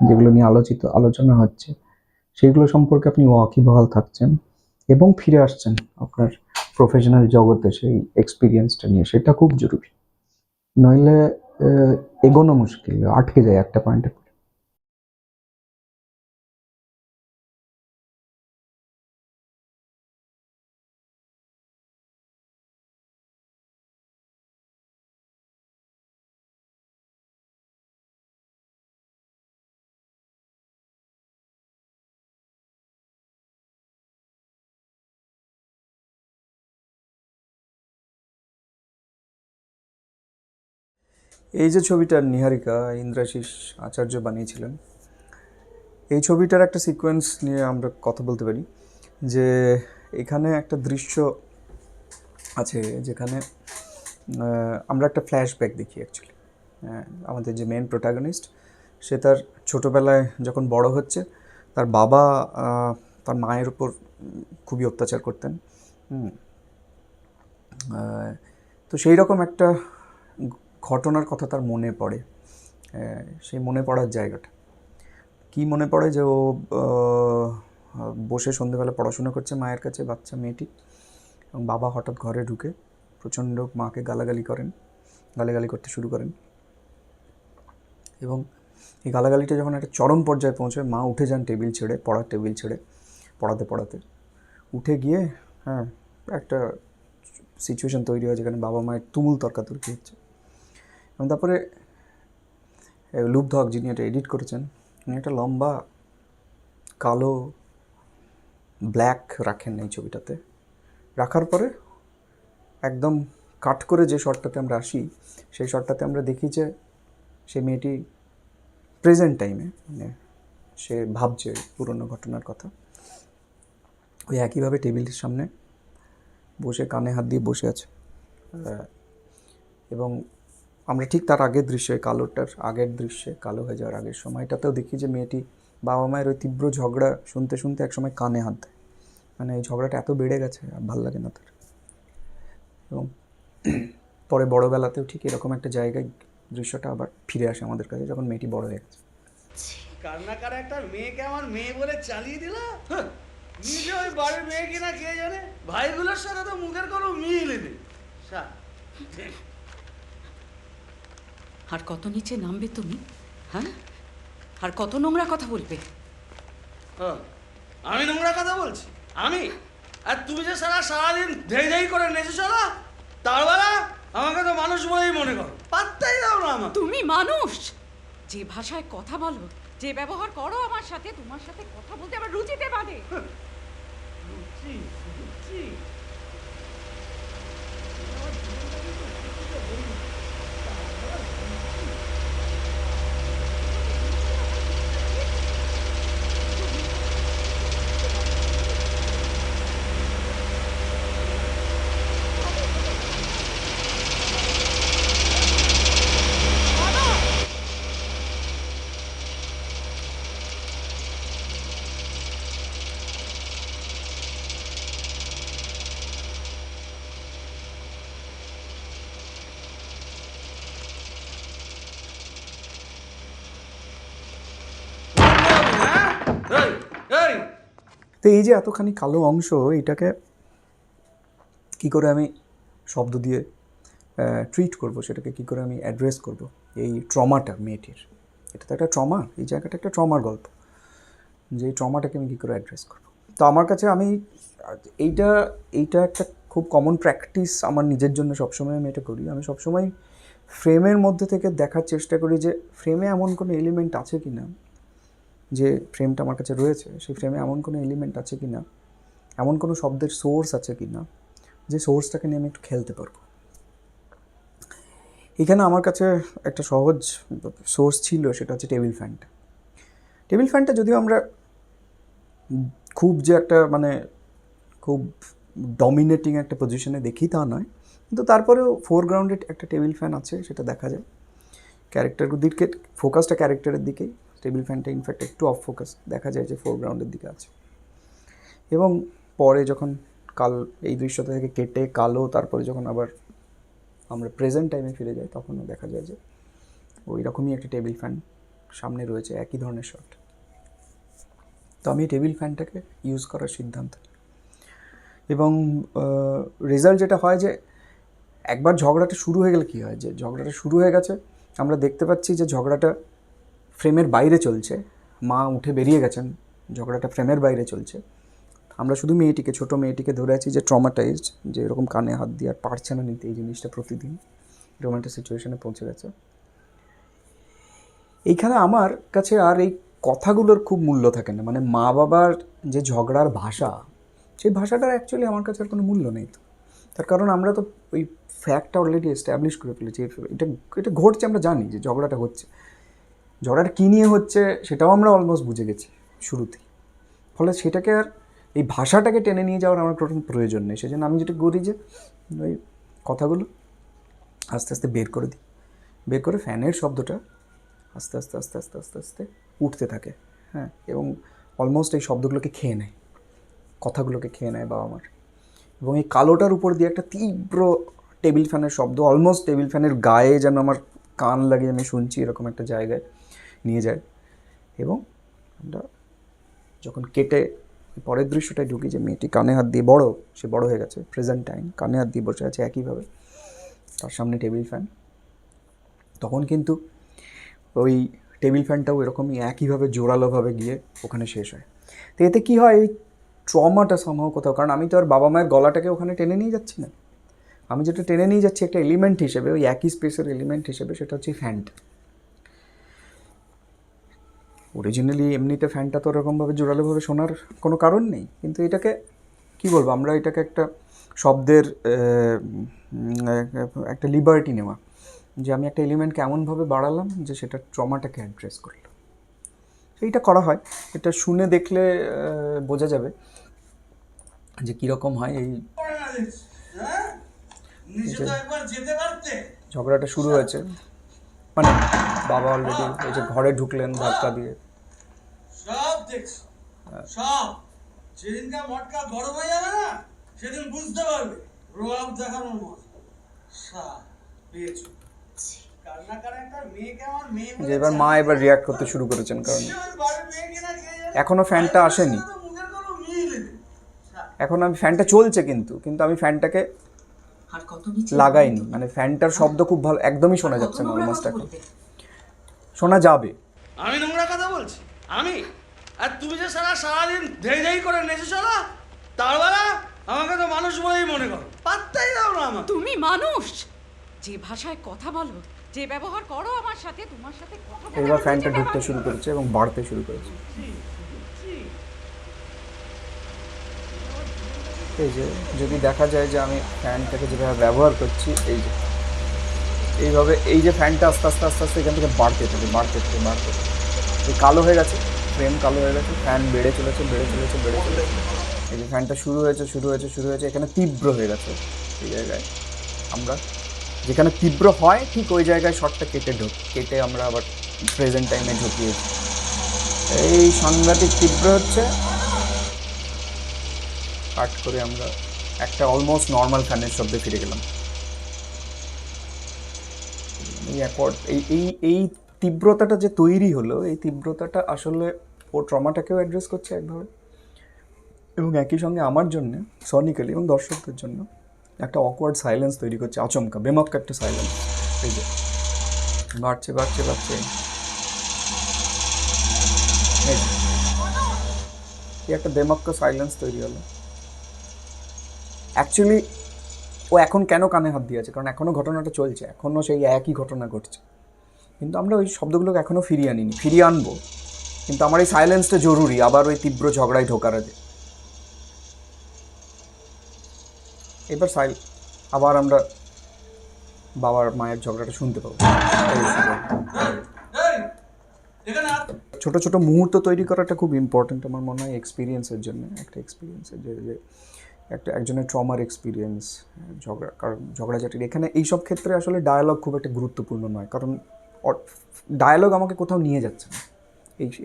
যেগুলো নিয়ে আলোচনা হচ্ছে, সেগুলো সম্পর্কে আপনি ওয়াকিবহাল থাকছেন এবং ফিরে আসছেন আপনার প্রফেশনাল জগতে সেই এক্সপিরিয়েন্সটা নিয়ে। সেটা খুব জরুরি, নইলে এগোনো মুশকিল, আটকে যায় একটা পয়েন্টে। এই যে ছবিটা নিহারিকা ইন্দ্রাশিস আচার্য বানিয়েছিলেন, এই ছবিটার একটা সিকোয়েন্স নিয়ে আমরা কথা বলতে পারি। যে এখানে একটা দৃশ্য আছে যেখানে আমরা একটা ফ্ল্যাশব্যাক দেখি অ্যাকচুয়ালি। আমাদের যে মেন প্রোটাগনিস্ট, সে তার ছোটোবেলায় যখন বড় হচ্ছে, তার বাবা তার মায়ের উপর খুবই অত্যাচার করতেন। তো সেই রকম একটা ঘটনার কথা তার মনে পড়ে। সেই মনে পড়ার জায়গাটা কি মনে পড়ে যে ও বসে সন্ধ্যেবেলা পড়াশোনা করছে মায়ের কাছে, বাচ্চা মেয়েটি, এবং বাবা হঠাৎ ঘরে ঢুকে প্রচণ্ড মাকে গালাগালি করতে শুরু করেন। এবং এই গালাগালিটা যখন একটা চরম পর্যায়ে পৌঁছয়, মা উঠে যান টেবিল ছেড়ে, পড়ার টেবিল ছেড়ে, পড়াতে উঠে গিয়ে একটা সিচুয়েশান তৈরি হয় যেখানে বাবা মায়ের তুমুল তর্কাতর্কি হচ্ছে। এবং তারপরে লুব্ধ হক, যিনি এটা এডিট করেছেন, উনি একটা লম্বা কালো ব্ল্যাক রাখেন এই ছবিটাতে। রাখার পরে একদম কাট করে যে শটটাতে আমরা আসি, সেই শটটাতে আমরা দেখি যে সে মেয়েটি প্রেজেন্ট টাইমে, মানে সে ভাবছে পুরনো ঘটনার কথা, ওই একইভাবে টেবিলের সামনে বসে কানে হাত দিয়ে বসে আছে। এবং আমরা ঠিক তার আগের দৃশ্যে, কালোটার আগের দৃশ্যে, কালো হয়ে যাওয়ার আগের সময়টাতেও দেখি যে মেয়েটি বাবা মায়ের ওই তীব্র ঝগড়া শুনতে শুনতে একসময় কানে হাত দেয়। মানে এই ঝগড়াটা এত বেড়ে গেছে আর ভাল লাগে না তার। এবং পরে বড়োবেলাতেও ঠিক এরকম একটা জায়গায় দৃশ্যটা আবার ফিরে আসে আমাদের কাছে, যখন মেয়েটি বড় হয়ে গেছে। কান্নাকার একটা মেয়েকে আমার মেয়ে বলে চালিয়ে দিল। নিজে ওই বাড়ির মেয়ে কিনা কে জানে, ভাইগুলোর সাথে তো মুখের কোনো মিল নেই। আর কত নিচে নামবে তুমি? হ্যাঁ, আর কত নোংরা কথা বলবে? আমি নোংরা কথা বলছি? আমি? আর তুমি যে সারাদিন ধেই করে নেচেছ না, তার বেলা আমাকে তো মানুষ বলেই মনে করো, পাত্তাই দাও না আমার। তুমি মানুষ? যে ভাষায় কথা বলো, যে ব্যবহার করো আমার সাথে, তোমার সাথে কথা বলতে আমার রুচিতে বাঁধে। রুচি? তো এই যে এতখানি কালো অংশ, এটাকে কী করে আমি শব্দ দিয়ে ট্রিট করব, সেটাকে কী করে আমি অ্যাড্রেস করব, এই ট্রমাটা মেয়েটির, এটা তো একটা ট্রমা, এই জায়গাটা একটা ট্রমার গল্প, যে এই ট্রমাটাকে আমি কী করে অ্যাড্রেস করব। তো আমার কাছে এইটা একটা খুব কমন প্র্যাকটিস আমার নিজের জন্য, সবসময় আমি এটা করি। আমি সবসময় ফ্রেমের মধ্যে থেকে দেখার চেষ্টা করি যে ফ্রেমে এমন কোনো এলিমেন্ট আছে কি না, যে ফ্রেমটা আমার কাছে রয়েছে সেই ফ্রেমে এমন কোনো এলিমেন্ট আছে কি না, এমন কোনো শব্দের সোর্স আছে কি না, যে সোর্সটাকে নিয়ে আমি একটু খেলতে পারবো। এখানে আমার কাছে একটা সহজ সোর্স ছিল, সেটা হচ্ছে টেবিল ফ্যানটা। টেবিল ফ্যানটা যদিও আমরা খুব যে একটা মানে খুব ডমিনেটিং একটা পজিশনে দেখি তা নয়, কিন্তু তারপরেও ফোরগ্রাউন্ডে একটা টেবিল ফ্যান আছে, সেটা দেখা যায়। ক্যারেক্টারের দিকে ফোকাসটা ক্যারেক্টারের দিকেই, টেবিল ফ্যানটা ইনফ্যাক্ট একটু অফ ফোকাস, দেখা যায় যে ফোরগ্রাউন্ডের দিকে আছে। এবং পরে যখন এই দৃশ্যটা থেকে কেটে কালো, তারপরে যখন আবার আমরা প্রেজেন্ট টাইমে ফিরে যাই, তখনও দেখা যায় যে ওই রকমই একটা টেবিল ফ্যান সামনে রয়েছে, একই ধরনের শট। তো আমি টেবিল ফ্যানটাকে ইউজ করার সিদ্ধান্ত নিই। এবং রেজাল্ট যেটা হয় যে একবার ঝগড়াটা শুরু হয়ে গেলে কী হয়, যে ঝগড়াটা শুরু হয়ে গেছে, আমরা দেখতে পাচ্ছি যে ঝগড়াটা ফ্রেমের বাইরে চলছে, মা উঠে বেরিয়ে গেছেন, ঝগড়াটা ফ্রেমের বাইরে চলছে। আমরা শুধু মেয়েটিকে, ছোটো মেয়েটিকে ধরে আছি যে ট্রমাটাইজড, যে এরকম কানে হাত দিয়ে আর পারছে না নিতে এই জিনিসটা প্রতিদিন, এরকম একটা সিচুয়েশানে পৌঁছে গেছে। এইখানে আমার কাছে আর এই কথাগুলোর খুব মূল্য থাকে না, মানে মা বাবার যে ঝগড়ার ভাষা, সেই ভাষাটার অ্যাকচুয়ালি আমার কাছে আর কোনো মূল্য নেই। তো তার কারণ আমরা তো ওই ফ্যাক্টটা অলরেডি এস্টাবলিশ করে ফেলেছি, এটা ঘটছে, আমরা জানি যে ঝগড়াটা হচ্ছে, ঝগড়াটা কী নিয়ে হচ্ছে সেটাও আমরা অলমোস্ট বুঝে গেছি শুরুতেই। ফলে সেটাকে আর এই ভাষাটাকে টেনে নিয়ে যাওয়ার আমার কোনো প্রয়োজন নেই। সেজন্য আমি যেটা করি যে ওই কথাগুলো আস্তে আস্তে বের করে দিই, বের করে ফ্যানের শব্দটা আস্তে আস্তে আস্তে আস্তে আস্তে আস্তে উঠতে থাকে, হ্যাঁ, এবং অলমোস্ট এই শব্দগুলোকে খেয়ে নেয়, কথাগুলোকে খেয়ে নেয় বাবা মার। এবং এই কালোটার উপর দিয়ে একটা তীব্র টেবিল ফ্যানের শব্দ, অলমোস্ট টেবিল ফ্যানের গায়ে যেন আমার কান লাগিয়ে আমি শুনছি এরকম একটা জায়গায় নিয়ে যায়। এবং আমরা যখন কেটে পরের দৃশ্যটায় ঢুকি, যে মেয়েটি কানে হাত দিয়ে সে বড় হয়ে গেছে, প্রেজেন্ট টাইম, কানে হাত দিয়ে বসে আছে একইভাবে, তার সামনে টেবিল ফ্যান, তখন কিন্তু ওই টেবিল ফ্যানটাও এরকমই একইভাবে জোরালোভাবে গিয়ে ওখানে শেষ হয়। তো এতে কী হয়, ওই ট্রমাটা সম্ভব কোথাও, কারণ আমি তো আর বাবা মায়ের গলাটাকে ওখানে টেনে নিয়ে যাচ্ছি না, আমি যেটা টেনে নিয়ে যাচ্ছি একটা এলিমেন্ট হিসেবে, ওই একই স্পেসের এলিমেন্ট হিসেবে, সেটা হচ্ছে ফ্যানটা। অরিজিনালি এমনিতে ফ্যানটা তো ওরকমভাবে জোরালোভাবে শোনার কোনো কারণ নেই, কিন্তু এটাকে কী বলবো, আমরা এটাকে একটা শব্দের একটা লিবার্টি নেওয়া, যে আমি একটা এলিমেন্টকে এমনভাবে বাড়ালাম যে সেটা ট্রমাটাকে অ্যাড্রেস করলো। এইটা করা হয়, এটা শুনে দেখলে বোঝা যাবে যে কীরকম হয়। এই ঝগড়াটা শুরু হয়েছে, মানে বাবা অলরেডি এই যে ঘরে ঢুকলেন ধাক্কা দিয়ে, সব দেখছি সব। যেদিনকার মটকা গরম হয়ে যাবে না, সেদিন বুঝতে পারবে রোয়াব দেখানোর মতো। এবার মা রিয়াক্ট করতে শুরু করেছেন, কারণ এখনো ফ্যানটা আসেনি, এখন আমি ফ্যানটা চলছে, কিন্তু আমি ফ্যানটাকে লাগাইনি, মানে ফ্যানটার শব্দ খুব ভালো একদমই শোনা যাচ্ছে না, অলমোস্ট এখন শোনা যাবে। আমি নোংরা কথা বলছি আমি? আর তুমি যে সারাদিন ধেই করে নেচে চলা, তার বেলা আমাকে তো মানুষ বলেই মনে করো, পাত্তাই দাও না আমার। তুমি মানুষ, যে ভাষায় কথা বলো, যে ব্যবহার করো আমার সাথে, তোমার সাথে কথা বলে এবার ফ্যানটা ঢুকতে শুরু করেছে এবং বাড়তে শুরু করেছে। এই যে যদি দেখা যায় যে আমি ফ্যানটাকে যেভাবে ব্যবহার করছি, এইভাবে এই যে ফ্যানটা আস্তে আস্তে আস্তে আস্তে এখান থেকে বাড়তে থাকে, এই কালো হয়ে গেছে, ফ্রেম কালো হয়ে গেছে, ফ্যান বেড়ে চলেছে। এই যে ফ্যানটা শুরু হয়েছে, এখানে তীব্র হয়ে গেছে। এই জায়গায় আমরা যেখানে তীব্র হয় ঠিক ওই জায়গায় শটটা কেটে আমরা আবার প্রেজেন্ট টাইমে ঢুকিয়েছি। এই সাংঘাতিক তীব্র হচ্ছে, কাট করে আমরা একটা অলমোস্ট নর্মাল ফ্যানের শব্দে ফিরে গেলাম। এই তীব্রতাটা যে তৈরি হলো, এই তীব্রতাটা আসলে ও ট্রমাটাকেও অ্যাড্রেস করছে একভাবে, এবং একই সঙ্গে আমার জন্য সনিক্যালি এবং দর্শকদের জন্য একটা অকওয়ার্ড সাইলেন্স তৈরি করছে, আচমকা বেমক্কা একটা সাইলেন্স। এই যে বাড়ছে, এই একটা বেমক্কা সাইলেন্স তৈরি হলো। অ্যাকচুয়ালি ও এখন কেন কানে হাত দিয়ে আছে, কারণ এখনও ঘটনাটা চলছে, এখনও সেই একই ঘটনা ঘটছে, কিন্তু আমরা ওই শব্দগুলোকে এখনও ফিরিয়ে আনবো, কিন্তু আমার এই সাইলেন্সটা জরুরি আবার ওই তীব্র ঝগড়ায় ঢোকার আগে। এবার আবার আমরা বাবার মায়ের ঝগড়াটা শুনতে পাবো। ছোট ছোট মুহূর্ত তৈরি করাটা খুব ইম্পর্ট্যান্ট আমার মনে হয় এক্সপিরিয়েন্সের জন্য, একটা এক্সপিরিয়েন্সের যে একজনের ট্রমার এক্সপিরিয়েন্স, ঝগড়াঝাটির এখানে এইসব ক্ষেত্রে আসলে ডায়ালগ খুব একটা গুরুত্বপূর্ণ নয়, কারণ ডায়ালগ আমাকে কোথাও নিয়ে যাচ্ছে না।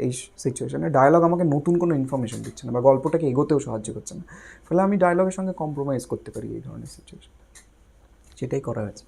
এই সিচুয়েশনে ডায়ালগ আমাকে নতুন কোনো ইনফরমেশন দিচ্ছে না বা গল্পটাকে এগোতেও সাহায্য করছে না, ফলে আমি ডায়ালগের সঙ্গে কম্প্রোমাইজ করতে পারি এই ধরনের সিচুয়েশন, সেটাই করা হয়েছে।